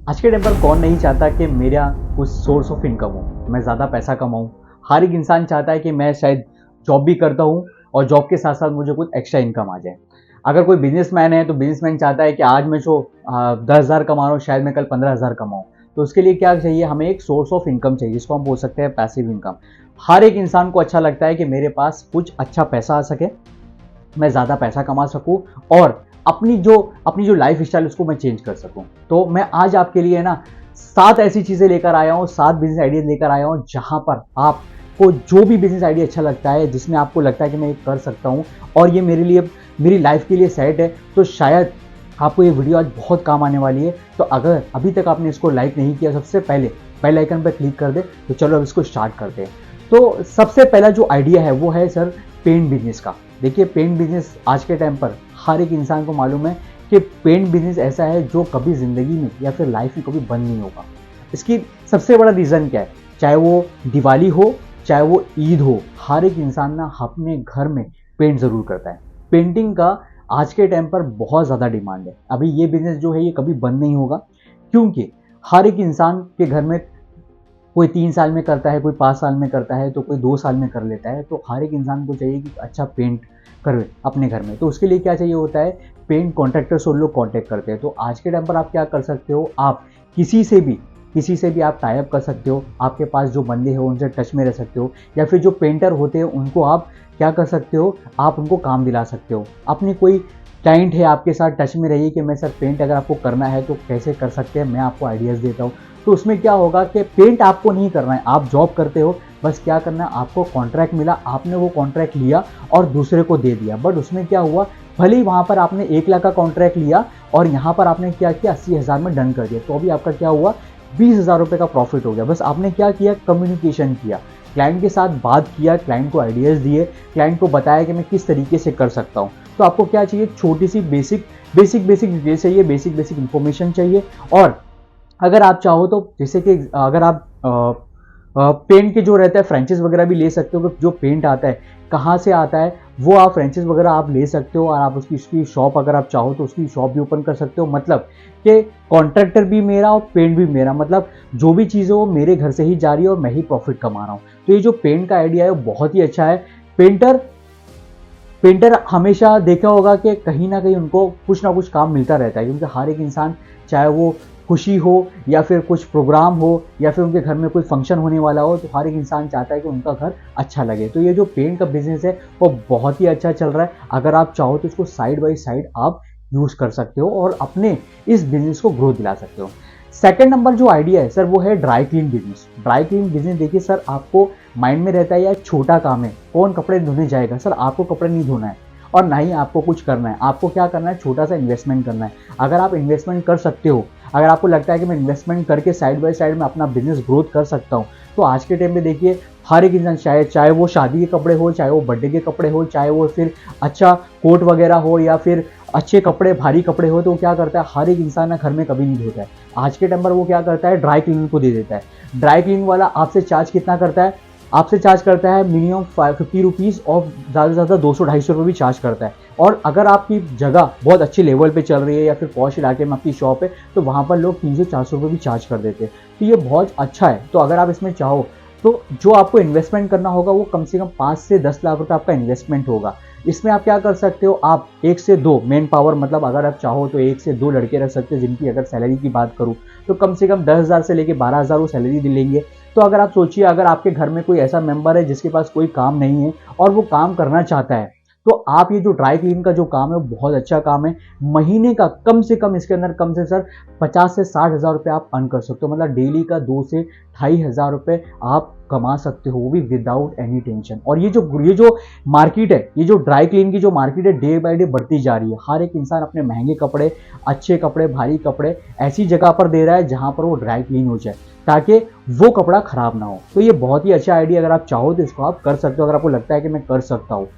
आज के टाइम पर कौन नहीं चाहता कि मेरा कुछ सोर्स ऑफ इनकम हो, मैं ज़्यादा पैसा कमाऊँ। हर एक इंसान चाहता है कि मैं शायद जॉब भी करता हूँ और जॉब के साथ साथ मुझे कुछ एक्स्ट्रा इनकम आ जाए। अगर कोई बिजनेसमैन है तो बिजनेसमैन चाहता है कि आज मैं जो 10,000 कमा रहा हूँ शायद मैं कल 15,000 कमाऊँ। तो उसके लिए क्या चाहिए, हमें एक सोर्स ऑफ इनकम चाहिए जिसको हम बोल सकते हैं पैसिव इनकम। हर एक इंसान को अच्छा लगता है कि मेरे पास कुछ अच्छा पैसा आ सके, मैं ज़्यादा पैसा कमा सकूं और अपनी जो लाइफ स्टाइल उसको मैं चेंज कर सकूं। तो मैं आज आपके लिए ना 7 ऐसी चीज़ें लेकर आया हूं, 7 बिजनेस आइडियाज लेकर आया हूं जहां पर आपको जो भी बिजनेस आइडिया अच्छा लगता है, जिसमें आपको लगता है कि मैं ये कर सकता हूं और ये मेरे लिए मेरी लाइफ के लिए सेट है, तो शायद आपको ये वीडियो आज बहुत काम आने वाली है। तो अगर अभी तक आपने इसको लाइक नहीं किया, सबसे पहले बेल आइकन पर क्लिक कर दे। तो चलो अब इसको स्टार्ट करते हैं। तो सबसे पहला जो आइडिया है वो है सर पेंट बिजनेस का। देखिए, पेंट बिजनेस आज के टाइम पर हर एक इंसान को मालूम है कि पेंट बिजनेस ऐसा है जो कभी ज़िंदगी में या फिर लाइफ में कभी बंद नहीं होगा। इसकी सबसे बड़ा रीज़न क्या है, चाहे वो दिवाली हो चाहे वो ईद हो, हर एक इंसान ना अपने घर में पेंट ज़रूर करता है। पेंटिंग का आज के टाइम पर बहुत ज़्यादा डिमांड है। अभी ये बिजनेस जो है ये कभी बंद नहीं होगा, क्योंकि हर एक इंसान के घर में कोई 3 साल में करता है, कोई 5 साल में करता है, तो कोई 2 साल में कर लेता है। तो हर एक इंसान को चाहिए कि अच्छा पेंट करे अपने घर में। तो उसके लिए क्या चाहिए होता है, पेंट कॉन्ट्रैक्टर से लोग कॉन्टैक्ट करते हैं। तो आज के टाइम पर आप क्या कर सकते हो, आप किसी से भी आप टाई अप कर सकते हो। आपके पास जो बंदे हैं उनसे टच में रह सकते हो, या फिर जो पेंटर होते हैं उनको आप क्या कर सकते हो, आप उनको काम दिला सकते हो। अपनी कोई क्लाइंट है आपके साथ, टच में रहिए कि मैं सर पेंट अगर आपको करना है तो कैसे कर सकते हैं, मैं आपको आइडियाज़ देता हूँ। तो उसमें क्या होगा कि पेंट आपको नहीं करना है, आप जॉब करते हो, बस क्या करना है, आपको कॉन्ट्रैक्ट मिला, आपने वो कॉन्ट्रैक्ट लिया और दूसरे को दे दिया। बट उसमें क्या हुआ, भले ही वहाँ पर आपने 1 लाख का कॉन्ट्रैक्ट लिया और यहाँ पर आपने क्या किया, 80,000 में डन कर दिया। तो अभी आपका क्या हुआ, 20,000 रुपये का प्रॉफिट हो गया। बस आपने क्या किया, कम्युनिकेशन किया, क्लाइंट के साथ बात किया, क्लाइंट को आइडियाज़ दिए, क्लाइंट को बताया कि मैं किस तरीके से कर सकता हूँ। तो आपको क्या चाहिए, छोटी सी बेसिक डिटेल चाहिए, बेसिक इन्फॉर्मेशन चाहिए। और अगर आप चाहो तो जैसे कि अगर आप पेंट के जो रहता है फ्रेंचाइज वगैरह भी ले सकते हो कि जो पेंट आता है कहाँ से आता है, वो आप फ्रेंचाइज वगैरह आप ले सकते हो और आप उसकी शॉप अगर आप चाहो तो उसकी शॉप भी ओपन कर सकते हो। मतलब कि कॉन्ट्रैक्टर भी मेरा और पेंट भी मेरा, मतलब जो भी चीज़ है वो मेरे घर से ही जा रही है और मैं ही प्रॉफिट कमा रहा हूँ। तो ये जो पेंट का आइडिया है वो बहुत ही अच्छा है। पेंटर पेंटर हमेशा देखा होगा कि कहीं ना कहीं उनको कुछ ना कुछ काम मिलता रहता है, क्योंकि हर एक इंसान, चाहे वो खुशी हो या फिर कुछ प्रोग्राम हो या फिर उनके घर में कोई फंक्शन होने वाला हो, तो हर एक इंसान चाहता है कि उनका घर अच्छा लगे। तो ये जो पेंट का बिजनेस है वो बहुत ही अच्छा चल रहा है। अगर आप चाहो तो इसको साइड बाई साइड आप यूज़ कर सकते हो और अपने इस बिजनेस को ग्रोथ दिला सकते हो। सेकंड नंबर जो आइडिया है सर वो है dry clean business. Dry clean business देखिए सर, आपको माइंड में रहता है यार छोटा काम है, कौन कपड़े धोने जाएगा। सर आपको कपड़े नहीं धोना है और ना ही आपको कुछ करना है, आपको क्या करना है, छोटा सा इन्वेस्टमेंट करना है। अगर आप इन्वेस्टमेंट कर सकते हो, अगर आपको लगता है कि मैं इन्वेस्टमेंट करके साइड बाय साइड में अपना बिजनेस ग्रोथ कर सकता हूँ, तो आज के टाइम में देखिए हर एक इंसान, चाहे वो शादी के कपड़े हो, चाहे वो बर्थडे के कपड़े हो, चाहे वो फिर अच्छा कोट वगैरह हो या फिर अच्छे कपड़े भारी कपड़े हो, तो वो क्या करता है, हर एक इंसान ना घर में कभी नहीं धोता है। आज के टाइम पर वो क्या करता है, ड्राई क्लीनर को दे देता है। ड्राई क्लीन वाला आपसे चार्ज कितना करता है, आपसे चार्ज करता है मिनिमम 50 रुपीज़ और ज़्यादा से ज़्यादा 200-250 रुपये भी चार्ज करता है। और अगर आपकी जगह बहुत अच्छे लेवल पे चल रही है या फिर पॉश इलाके में आपकी शॉप है, तो वहाँ पर लोग 300-400 रुपये भी चार्ज कर देते हैं। तो ये बहुत अच्छा है। तो अगर आप इसमें चाहो तो जो आपको इन्वेस्टमेंट करना होगा वो कम से कम 5 से 10 लाख रुपये आपका इन्वेस्टमेंट होगा। इसमें आप क्या कर सकते हो, आप 1 से 2 मैन पावर, मतलब अगर आप चाहो तो 1 से 2 लड़के रख सकते हो जिनकी अगर सैलरी की बात करूँ तो कम से कम 10,000 से लेकर 12,000 वो सैलरी लेंगे। तो अगर आप सोचिए, अगर आपके घर में कोई ऐसा मेंबर है जिसके पास कोई काम नहीं है और वो काम करना चाहता है, तो आप ये जो ड्राई क्लीन का जो काम है वो बहुत अच्छा काम है। महीने का कम से कम इसके अंदर कम से सर 50 से 60,000 रुपये आप अर्न कर सकते हो। मतलब डेली का 2 से 2,500 रुपये आप कमा सकते हो, वो भी विदाउट एनी टेंशन। और ये जो मार्केट है, ये जो ड्राई क्लीन की जो मार्केट है डे बाय डे बढ़ती जा रही है। हर एक इंसान अपने महंगे कपड़े, अच्छे कपड़े, भारी कपड़े ऐसी जगह पर दे रहा है जहां पर वो ड्राई क्लीन हो जाए, ताकि वो कपड़ा खराब ना हो। तो ये बहुत ही अच्छा आइडिया, अगर आप चाहो तो इसको आप कर सकते हो, अगर आपको लगता है कि मैं कर सकता हूँ।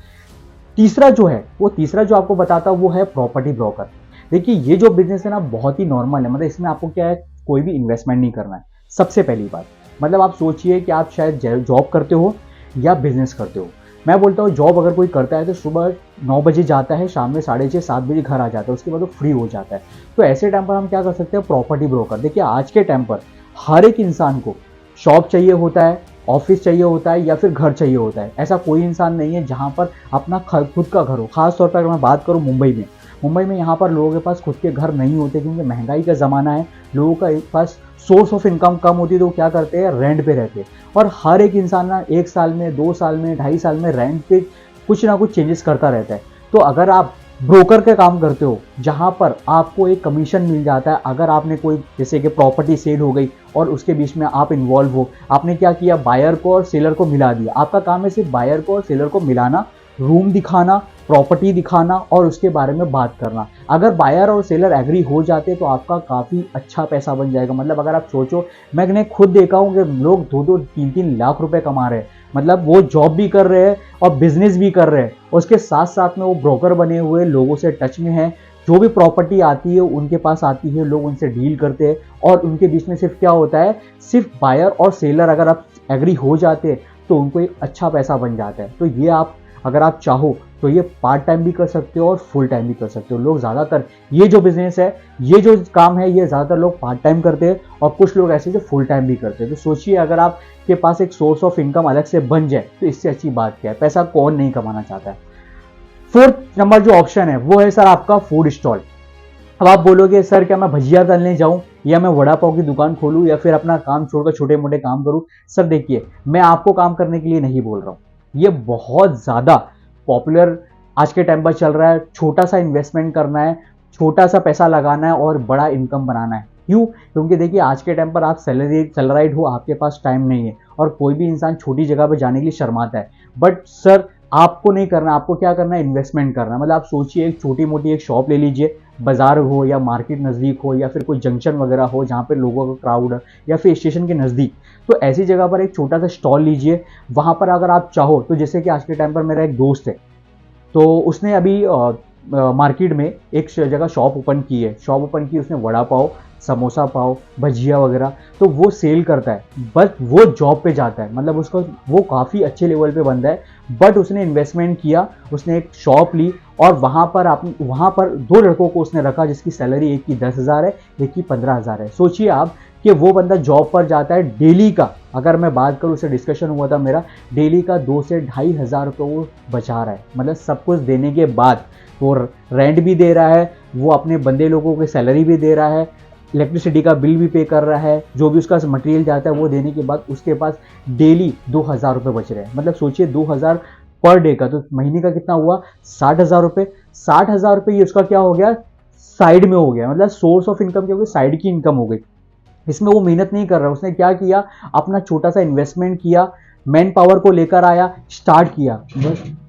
तीसरा जो आपको बताता हूँ वो है प्रॉपर्टी ब्रोकर। देखिए ये जो बिजनेस है ना बहुत ही नॉर्मल है, मतलब इसमें आपको क्या है, कोई भी इन्वेस्टमेंट नहीं करना है। सबसे पहली बात, मतलब आप सोचिए कि आप शायद जॉब करते हो या बिजनेस करते हो, मैं बोलता हूँ जॉब अगर कोई करता है तो सुबह 9 बजे जाता है, शाम में 6:30-7 बजे घर आ जाता है, उसके बाद वो फ्री हो जाता है। तो ऐसे टाइम पर हम क्या कर सकते हैं, प्रॉपर्टी ब्रोकर। देखिए आज के टाइम पर हर एक इंसान को शॉप चाहिए होता है, ऑफिस चाहिए होता है या फिर घर चाहिए होता है। ऐसा कोई इंसान नहीं है जहाँ पर अपना खुद का घर हो। खास तौर पर अगर मैं बात करूँ मुंबई में यहाँ पर लोगों के पास खुद के घर नहीं होते, क्योंकि महंगाई का ज़माना है। लोगों का पास सोर्स ऑफ इनकम कम होती है, तो वो क्या करते हैं, रेंट पे रहते हैं। और हर एक इंसान ना 1 साल में, 2 साल में, 2.5 साल में रेंट पे कुछ ना कुछ चेंजेस करता रहता है। तो अगर आप ब्रोकर का काम करते हो जहां पर आपको एक कमीशन मिल जाता है, अगर आपने कोई जैसे कि प्रॉपर्टी सेल हो गई और उसके बीच में आप इन्वॉल्व हो, आपने क्या किया, बायर को और सेलर को मिला दिया। आपका काम है सिर्फ बायर को और सेलर को मिलाना, रूम दिखाना, प्रॉपर्टी दिखाना और उसके बारे में बात करना। अगर बायर और सेलर एग्री हो जाते तो आपका काफ़ी अच्छा पैसा बन जाएगा। मतलब अगर आप सोचो, मैंने खुद देखा हूँ कि लोग 2-2, 3-3 लाख रुपए कमा रहे हैं। मतलब वो जॉब भी कर रहे हैं और बिजनेस भी कर रहे हैं, उसके साथ साथ में वो ब्रोकर बने हुए लोगों से टच में है। जो भी प्रॉपर्टी आती है उनके पास आती है, लोग उनसे डील करते हैं और उनके बीच में सिर्फ क्या होता है, सिर्फ बायर और सेलर अगर आप एग्री हो जाते हैं तो उनको एक अच्छा पैसा बन जाता है। तो ये आप अगर आप चाहो तो ये पार्ट टाइम भी कर सकते हो और फुल टाइम भी कर सकते हो। लोग ज़्यादातर ये जो बिजनेस है, ये जो काम है, ये ज़्यादातर लोग पार्ट टाइम करते हैं और कुछ लोग ऐसे जो फुल टाइम भी करते हैं। तो सोचिए अगर आपके पास एक सोर्स ऑफ इनकम अलग से बन जाए तो इससे अच्छी बात क्या है। पैसा कौन नहीं कमाना चाहता है। 4th नंबर जो ऑप्शन है वो है सर आपका फूड स्टॉल। अब आप बोलोगे सर क्या मैं भजिया तलने जाऊं या मैं वड़ा पाव की दुकान खोलूं या फिर अपना काम छोड़कर छोटे मोटे काम करूं। सर देखिए, मैं आपको काम करने के लिए नहीं बोल रहा हूं। ये बहुत ज़्यादा पॉपुलर आज के टाइम पर चल रहा है। छोटा सा इन्वेस्टमेंट करना है, छोटा सा पैसा लगाना है और बड़ा इनकम बनाना है। क्यों? क्योंकि देखिए आज के टाइम पर आप सैलराइड हो, आपके पास टाइम नहीं है और कोई भी इंसान छोटी जगह पर जाने के लिए शर्माता है। बट सर आपको नहीं करना, आपको क्या करना है, इन्वेस्टमेंट करना है। मतलब आप सोचिए एक छोटी मोटी एक शॉप ले लीजिए, बाजार हो या मार्केट नज़दीक हो या फिर कोई जंक्शन वगैरह हो जहाँ पे लोगों का क्राउड है या फिर स्टेशन के नज़दीक। तो ऐसी जगह पर एक छोटा सा स्टॉल लीजिए। वहाँ पर अगर आप चाहो तो जैसे कि आज के टाइम पर मेरा एक दोस्त है, तो उसने अभी मार्केट में एक जगह शॉप ओपन की है। शॉप ओपन की उसने वड़ा पाव, समोसा पाव, भजिया वगैरह, तो वो सेल करता है। बट वो जॉब पे जाता है, मतलब उसका वो काफ़ी अच्छे लेवल पे बंदा है। बट उसने इन्वेस्टमेंट किया, उसने एक शॉप ली और वहाँ पर 2 लड़कों को उसने रखा जिसकी सैलरी एक की 10,000 है, एक की 15,000 है। सोचिए आप कि वो बंदा जॉब पर जाता है, डेली का अगर मैं बात करूँ, उससे डिस्कशन हुआ था मेरा, डेली का 2 से 2,500 रुपये वो बचा रहा है। मतलब सब कुछ देने के बाद वो रेंट भी दे रहा है, वो अपने बंदे लोगों की सैलरी भी दे रहा है, इलेक्ट्रिसिटी का बिल भी पे कर रहा है, जो भी उसका मटेरियल जाता है वो देने के बाद उसके पास डेली 2,000 रुपये बच रहे हैं। मतलब सोचिए 2,000 पर डे का, तो महीने का कितना हुआ, 60,000 रुपये। 60,000 रुपये ये उसका क्या हो गया, साइड में हो गया। मतलब सोर्स ऑफ इनकम क्या हो गई, साइड की इनकम हो गई। इसमें वो मेहनत नहीं कर रहा, उसने क्या किया, अपना छोटा सा इन्वेस्टमेंट किया, मैन पावर को लेकर आया, स्टार्ट किया।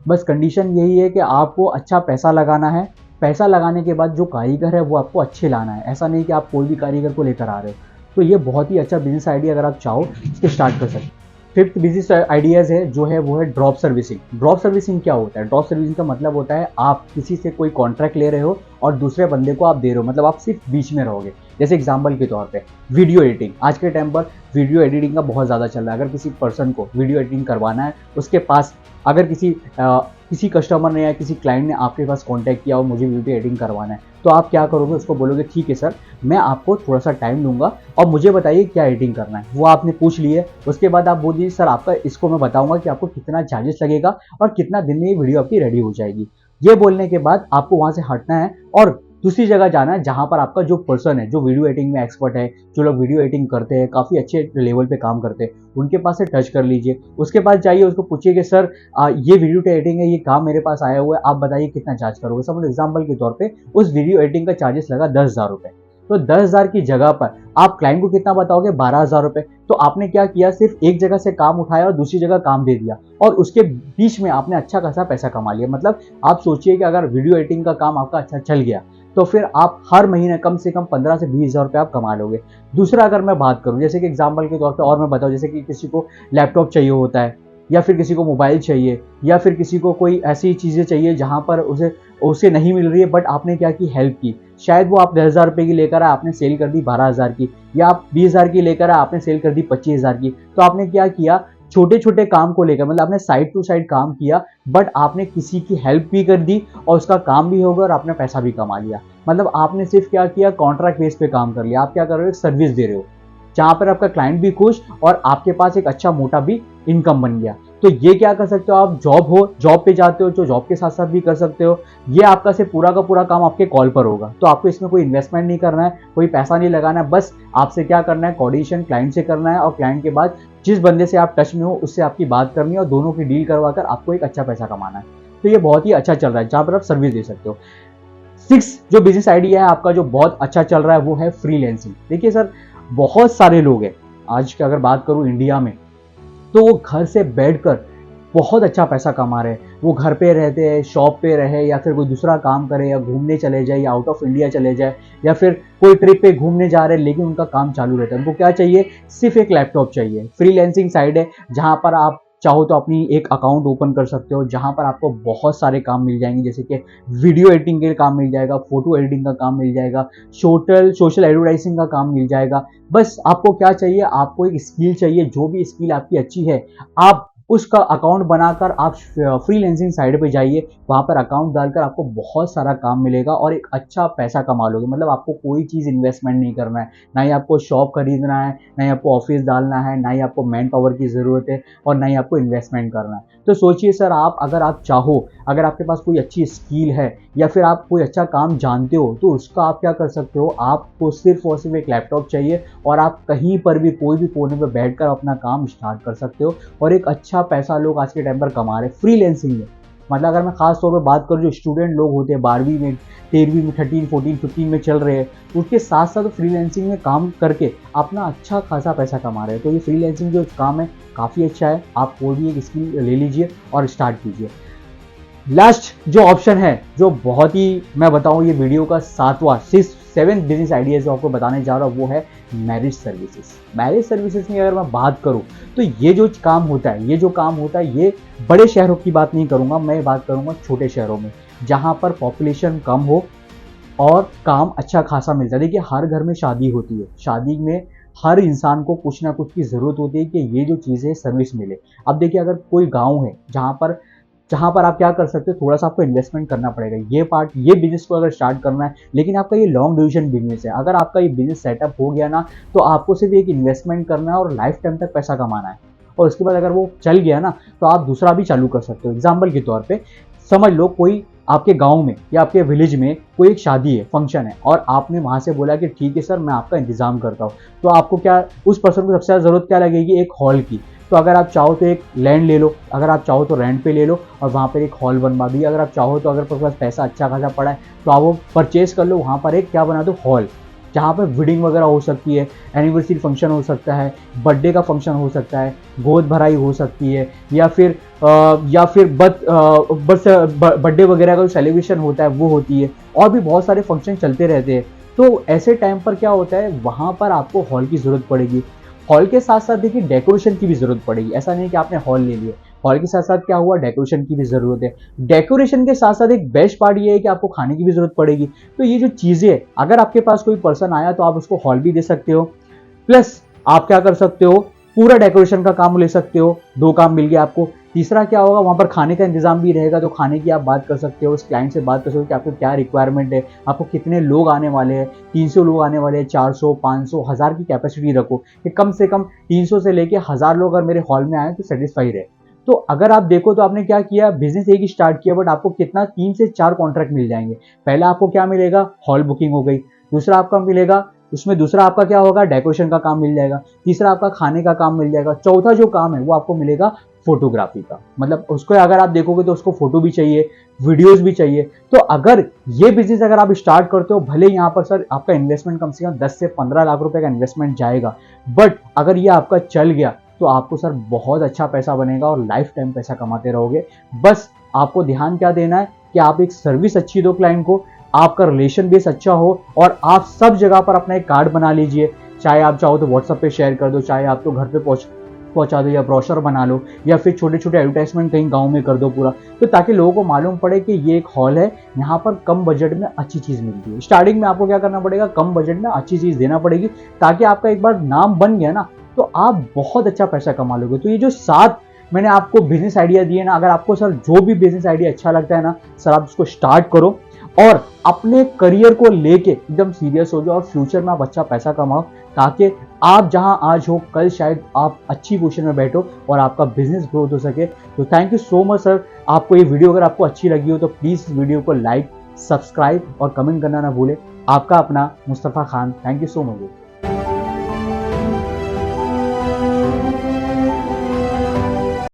बस कंडीशन यही है कि आपको अच्छा पैसा लगाना है। पैसा लगाने के बाद जो कारीगर है वो आपको अच्छे लाना है। ऐसा नहीं कि आप कोई भी कारीगर को लेकर आ रहे हो। तो ये बहुत ही अच्छा बिजनेस आइडिया, अगर आप चाहो इसके स्टार्ट कर सकते हैं। 5th बिजनेस आइडियाज़ है जो है वो है ड्रॉप सर्विसिंग। ड्रॉप सर्विसिंग क्या होता है? ड्रॉप सर्विसिंग का मतलब होता है आप किसी से कोई कॉन्ट्रैक्ट ले रहे हो और दूसरे बंदे को आप दे रहे हो, मतलब आप सिर्फ बीच में रहोगे। जैसे एग्जांपल के तौर पे वीडियो एडिटिंग, आज के टाइम पर वीडियो एडिटिंग का बहुत ज़्यादा चल रहा है। अगर किसी पर्सन को वीडियो एडिटिंग करवाना है, उसके पास अगर किसी कस्टमर ने या किसी क्लाइंट ने आपके पास कांटेक्ट किया और मुझे वीडियो एडिटिंग करवाना है, तो आप क्या करोगे, उसको बोलोगे ठीक है सर, मैं आपको थोड़ा सा टाइम दूंगा और मुझे बताइए क्या एडिटिंग करना है। वो आपने पूछ लिए, उसके बाद आप बोलिए सर आपका इसको मैं बताऊंगा कि आपको कितना चार्जेस लगेगा और कितना दिन में ये वीडियो आपकी रेडी हो जाएगी। ये बोलने के बाद आपको वहाँ से हटना है और दूसरी जगह जाना है जहाँ पर आपका जो पर्सन है, जो वीडियो एडिटिंग में एक्सपर्ट है, जो लोग वीडियो एडिटिंग करते हैं, काफ़ी अच्छे लेवल पे काम करते हैं, उनके पास से टच कर लीजिए। उसके पास जाइए, उसको पूछिए कि सर ये वीडियो एडिटिंग है, ये काम मेरे पास आया हुआ है, आप बताइए कितना चार्ज करोगे। सपोज एग्जाम्पल के तौर पर उस वीडियो एडिटिंग का चार्जेस लगा 10,000 रुपये, तो 10,000 की जगह पर आप क्लाइंट को कितना बताओगे, 12,000 रुपये। तो आपने क्या किया, सिर्फ एक जगह से काम उठाया और दूसरी जगह काम दे दिया और उसके बीच में आपने अच्छा खासा पैसा कमा लिया। मतलब आप सोचिए कि अगर वीडियो एडिटिंग का काम आपका अच्छा चल गया तो फिर आप हर महीने कम से कम 15 से 20,000 रुपये आप कमा लोगे। दूसरा अगर मैं बात करूं, जैसे कि एग्जांपल के तौर पे और मैं बताऊं, जैसे कि किसी को लैपटॉप चाहिए होता है या फिर किसी को मोबाइल चाहिए या फिर किसी को कोई ऐसी चीज़ें चाहिए जहां पर उसे नहीं मिल रही है, बट आपने क्या की, हेल्प की। शायद वो आप 10,000 रुपये की लेकर आए, आपने सेल कर दी 12,000 की, या आप 20,000 की लेकर आए, आपने सेल कर दी 25,000 की। तो आपने क्या किया छोटे छोटे काम को लेकर, मतलब आपने साइड टू साइड काम किया, बट आपने किसी की हेल्प भी कर दी और उसका काम भी होगा और आपने पैसा भी कमा लिया। मतलब आपने सिर्फ क्या किया, कॉन्ट्रैक्ट बेस पे काम कर लिया। आप क्या कर रहे हो, एक सर्विस दे रहे हो जहां पर आपका क्लाइंट भी खुश और आपके पास एक अच्छा मोटा भी इनकम बन गया। तो ये क्या कर सकते हो आप, जॉब पे जाते हो, जो जॉब के साथ साथ भी कर सकते हो। ये आपका से पूरा का पूरा काम आपके कॉल पर होगा, तो आपको इसमें कोई इन्वेस्टमेंट नहीं करना है, कोई पैसा नहीं लगाना है। बस आपसे क्या करना है, कोऑर्डिनेशन क्लाइंट से करना है और क्लाइंट के बाद जिस बंदे से आप टच में हो उससे आपकी बात करनी है और दोनों की डील करवाकर आपको एक अच्छा पैसा कमाना है। तो ये बहुत ही अच्छा चल रहा है जहां पर आप सर्विस दे सकते हो। 6 जो बिजनेस आइडिया है आपका जो बहुत अच्छा चल रहा है वो है फ्रीलैंसिंग। देखिए सर, बहुत सारे लोग हैं आज की अगर बात करूं इंडिया में, तो वो घर से बैठकर बहुत अच्छा पैसा कमा रहे हैं। वो घर पे रहते हैं, शॉप पे रहे या फिर कोई दूसरा काम करे या घूमने चले जाए या आउट ऑफ इंडिया चले जाए या फिर कोई ट्रिप पे घूमने जा रहे हैं, लेकिन उनका काम चालू रहता है। उनको क्या चाहिए, सिर्फ एक लैपटॉप चाहिए। फ्रीलैंसिंग साइड है जहां पर आप चाहो तो अपनी एक अकाउंट ओपन कर सकते हो, जहां पर आपको बहुत सारे काम मिल जाएंगे, जैसे कि वीडियो एडिटिंग के काम मिल जाएगा, फोटो एडिटिंग का काम मिल जाएगा, सोशल एडवर्टाइजिंग का काम मिल जाएगा। बस आपको क्या चाहिए, आपको एक स्किल चाहिए, जो भी स्किल आपकी अच्छी है आप उसका अकाउंट बनाकर आप फ्रीलैंसिंग साइड पे जाइए। वहां पर अकाउंट डालकर आपको बहुत सारा काम मिलेगा और एक अच्छा पैसा कमा लोगे। मतलब आपको कोई चीज़ इन्वेस्टमेंट नहीं करना है, ना ही आपको शॉप खरीदना है, ना ही आपको ऑफिस डालना है, ना ही आपको मैन पावर की ज़रूरत है और ना ही आपको इन्वेस्टमेंट करना है। तो सोचिए सर, आप अगर आप चाहो, अगर आपके पास कोई अच्छी स्किल है या फिर आप कोई अच्छा काम जानते हो, तो उसका आप क्या कर सकते हो, आपको सिर्फ और सिर्फ एक लैपटॉप चाहिए और आप कहीं पर भी कोई भी कोने पर बैठकर अपना काम स्टार्ट कर सकते हो और एक अच्छा पैसा लोग आज के टाइम पर कमा रहे हैं फ्रीलैंसिंग में। मतलब अगर मैं खास तौर पर बात करूँ, जो स्टूडेंट लोग होते हैं 12वीं में, 13वीं में, 13, 14, 15 में चल रहे हैं, उसके साथ साथ फ्रीलैंसिंग में काम करके अपना अच्छा खासा पैसा कमा रहे हैं। तो ये फ्रीलैंसिंग जो काम है काफ़ी अच्छा है, आप कोई भी एक स्किल ले लीजिए और स्टार्ट कीजिए। लास्ट जो ऑप्शन है, जो बहुत ही मैं बताऊं ये वीडियो का 7वां बिजनेस आइडिया जो आपको बताने जा रहा हूं, वो है मैरिज सर्विसेज। मैरिज सर्विसेज में अगर मैं बात करूं तो ये जो काम होता है, ये बड़े शहरों की बात नहीं करूंगा, मैं बात करूंगा छोटे शहरों में जहां पर पॉपुलेशन कम हो और काम अच्छा खासा मिलता है। देखिए, हर घर में शादी होती है, शादी में हर इंसान को कुछ ना कुछ की ज़रूरत होती है कि ये जो चीज़ें सर्विस मिले। अब देखिए, अगर कोई गांव है जहां पर आप क्या कर सकते हो, थोड़ा सा आपको इन्वेस्टमेंट करना पड़ेगा। ये बिजनेस को अगर स्टार्ट करना है, लेकिन आपका ये लॉन्ग ड्यूरेशन बिजनेस है। अगर आपका ये बिजनेस सेटअप हो गया ना, तो आपको सिर्फ एक इन्वेस्टमेंट करना है और लाइफ टाइम तक पैसा कमाना है। और उसके बाद अगर वो चल गया ना, तो आप दूसरा भी चालू कर सकते हो। एग्जाम्पल के तौर पर समझ लो, कोई आपके गांव में या आपके विलेज में कोई एक शादी है, फंक्शन है, और आपने वहां से बोला कि ठीक है सर, मैं आपका इंतजाम करता हूँ। तो आपको क्या, उस पर्सन को सबसे ज़्यादा ज़रूरत क्या लगेगी, एक हॉल की। तो अगर आप चाहो तो एक लैंड ले लो, अगर आप चाहो तो रेंट पे ले लो और वहाँ पर एक हॉल बनवा दी। अगर आप चाहो तो, अगर आपके पास पैसा अच्छा खासा पड़ा है, तो आप वो परचेज कर लो, वहाँ पर एक क्या बना दो, हॉल, जहाँ पर वेडिंग वगैरह हो सकती है, एनिवर्सरी फंक्शन हो सकता है, बर्थडे का फंक्शन हो सकता है, गोद भराई हो सकती है, या फिर बस बर्थडे वगैरह का जो सेलिब्रेशन होता है वो होती है, और भी बहुत सारे फंक्शन चलते रहते हैं। तो ऐसे टाइम पर क्या होता है, वहाँ पर आपको हॉल की ज़रूरत पड़ेगी। हॉल के साथ साथ देखिए डेकोरेशन की भी ज़रूरत पड़ेगी। ऐसा नहीं कि आपने हॉल ले लिया, हॉल के साथ साथ क्या हुआ, डेकोरेशन की भी ज़रूरत है। डेकोरेशन के साथ साथ एक बेस्ट पार्ट ये है कि आपको खाने की भी ज़रूरत पड़ेगी। तो ये जो चीज़ें, अगर आपके पास कोई पर्सन आया तो आप उसको हॉल भी दे सकते हो, प्लस आप क्या कर सकते हो, पूरा डेकोरेशन का काम ले सकते हो। 2 काम मिल गया आपको। तीसरा क्या होगा, वहाँ पर खाने का इंतजाम भी रहेगा, तो खाने की आप बात कर सकते हो, उस क्लाइंट से बात कर सकते हो कि आपको क्या रिक्वायरमेंट है, आपको कितने लोग आने वाले हैं, 300 लोग आने वाले हैं, 400, 500, 1000 की कैपेसिटी रखो कि कम से कम 300 से लेके 1000 लोग अगर मेरे हॉल में आए तो सेटिस्फाई रहे। तो अगर आप देखो तो आपने क्या किया, बिजनेस एक ही स्टार्ट किया, बट आपको कितना 3 से 4 कॉन्ट्रैक्ट मिल जाएंगे। पहला आपको क्या मिलेगा, हॉल बुकिंग हो गई। दूसरा आपका मिलेगा, उसमें दूसरा आपका क्या होगा, डेकोरेशन का काम मिल जाएगा। तीसरा आपका खाने का काम मिल जाएगा। चौथा जो काम है वो आपको मिलेगा फोटोग्राफी का। मतलब उसको अगर आप देखोगे तो उसको फोटो भी चाहिए, वीडियोस भी चाहिए। तो अगर ये बिजनेस अगर आप स्टार्ट करते हो, भले यहाँ पर सर आपका इन्वेस्टमेंट कम से कम 10 से 15 लाख रुपए का इन्वेस्टमेंट जाएगा, बट अगर ये आपका चल गया तो आपको सर बहुत अच्छा पैसा बनेगा और लाइफ टाइम पैसा कमाते रहोगे। बस आपको ध्यान क्या देना है कि आप एक सर्विस अच्छी दो क्लाइंट को, आपका रिलेशन बेस अच्छा हो, और आप सब जगह पर अपना एक कार्ड बना लीजिए। चाहे आप चाहो तो व्हाट्सएप पे शेयर कर दो, चाहे आप तो घर पे पहुंचा दो, या ब्रोशर बना लो, या फिर छोटे छोटे एडवर्टाइजमेंट कहीं गांव में कर दो पूरा, तो ताकि लोगों को मालूम पड़े कि ये एक हॉल है, यहाँ पर कम बजट में अच्छी चीज मिलती है। स्टार्टिंग में आपको क्या करना पड़ेगा, कम बजट में अच्छी चीज देना पड़ेगी, ताकि आपका एक बार नाम बन गया ना, तो आप बहुत अच्छा पैसा कमा लोगे। तो ये जो 7 मैंने आपको बिजनेस आइडिया दिए ना, अगर आपको सर जो भी बिजनेस आइडिया अच्छा लगता है ना सर, आप उसको स्टार्ट करो और अपने करियर को लेके एकदम सीरियस हो जाओ और फ्यूचर में आप अच्छा पैसा कमाओ, ताकि आप जहां आज हो कल शायद आप अच्छी पोजीशन में बैठो और आपका बिजनेस ग्रोथ हो सके। तो thank you so much sir. आपको ये वीडियो अगर आपको अच्छी लगी हो तो प्लीज इस वीडियो को लाइक, सब्सक्राइब और कमेंट करना ना भूले। आपका अपना Mustafa Khan, thank you so much.